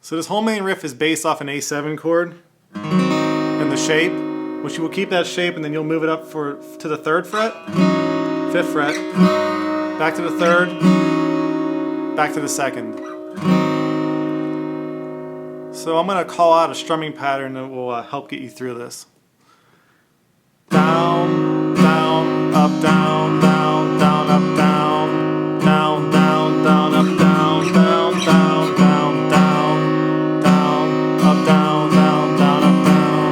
So this whole main riff is based off an A7 chord and the shape, which you will keep that shape and then you'll move it up to the 3rd fret, 5th fret, back to the 3rd, back to the 2nd. So I'm going to call out a strumming pattern that will help get you through this. Down, down, up, down, down, down, up, down, down, down, down, up, down, down, down, down, down, down, up, down, down, down, up, down.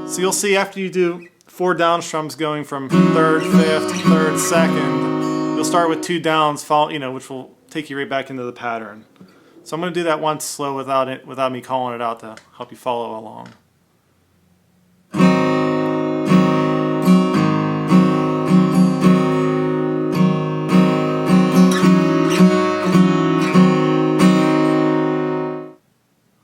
So you'll see after you do 4 down strums going from 3rd, 5th, 3rd, 2nd, you'll start with 2 downs, which will take you right back into the pattern. So I'm going to do that once slow without me calling it out to help you follow along.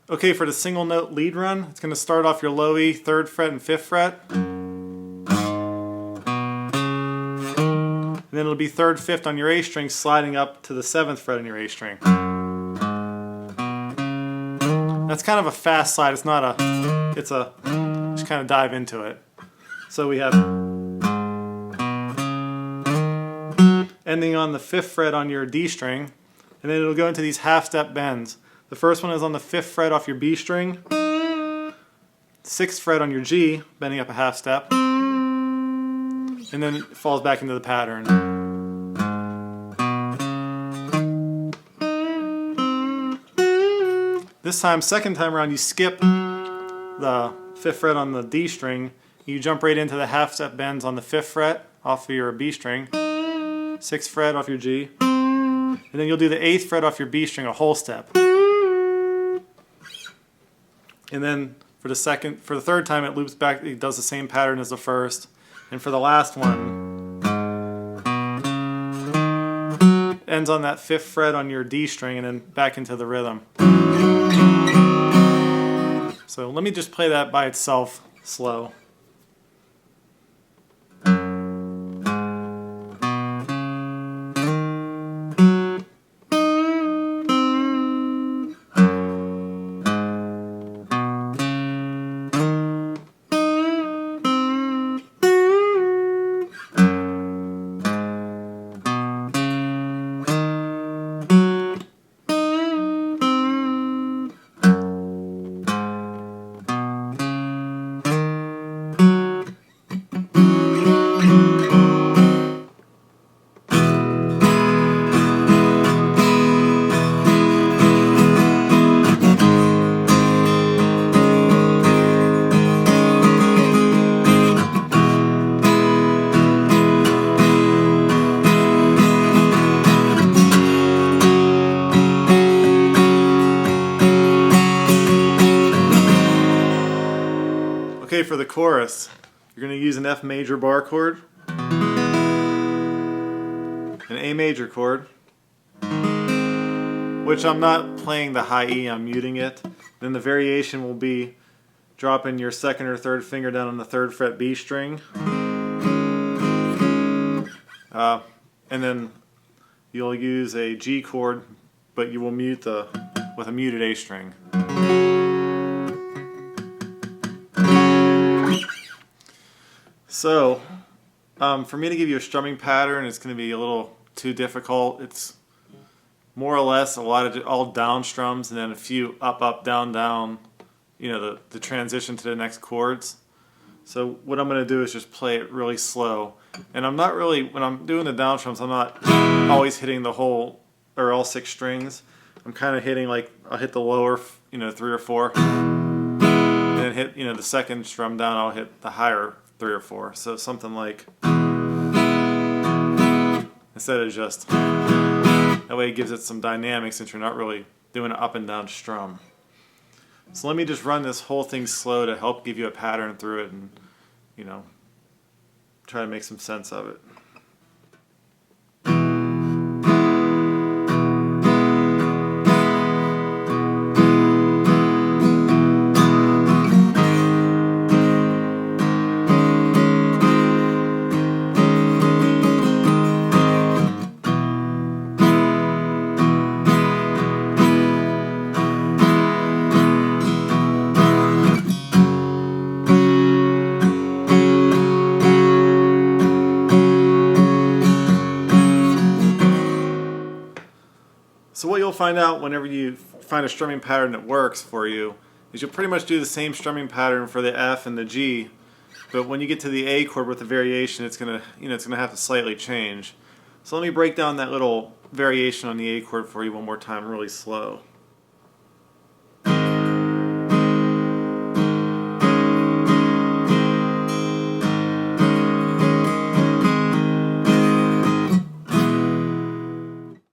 Okay, for the single note lead run, it's going to start off your low E, 3rd fret and 5th fret. And then it'll be 3rd, 5th on your A string sliding up to the 7th fret on your A string. That's kind of a fast slide. Just kind of dive into it. So we have ending on the 5th fret on your D string, and then it'll go into these half step bends. The first one is on the 5th fret off your B string, 6th fret on your G, bending up a half step, and then it falls back into the pattern. This time, second time around, you skip the 5th fret on the D string. You jump right into the half step bends on the 5th fret off of your B string, 6th fret off your G, and then you'll do the 8th fret off your B string a whole step. And then for the 3rd time, it loops back. It does the same pattern as the first. And for the last one, ends on that 5th fret on your D string and then back into the rhythm. So let me just play that by itself slow. Okay, for the chorus, you're going to use an F major bar chord, an A major chord, which I'm not playing the high E, I'm muting it. Then the variation will be dropping your 2nd or 3rd finger down on the 3rd fret B string, and then you'll use a G chord, but you will mute with a muted A string. So, for me to give you a strumming pattern, it's going to be a little too difficult. It's more or less all down strums and then a few up, up, down, down, the transition to the next chords. So what I'm going to do is just play it really slow. And I'm not really, when I'm doing the down strums, I'm not always hitting the whole, or all 6 strings. I'm kind of hitting, I'll hit the lower, 3 or 4. And then hit, the 2nd strum down, I'll hit the higher 3 or 4. So something like, instead of just, that way it gives it some dynamics since you're not really doing an up and down strum. So let me just run this whole thing slow to help give you a pattern through it and, try to make some sense of it. you'll find out whenever you find a strumming pattern that works for you is you'll pretty much do the same strumming pattern for the F and the G, but when you get to the A chord with the variation, it's gonna have to slightly change. So let me break down that little variation on the A chord for you one more time, really slow.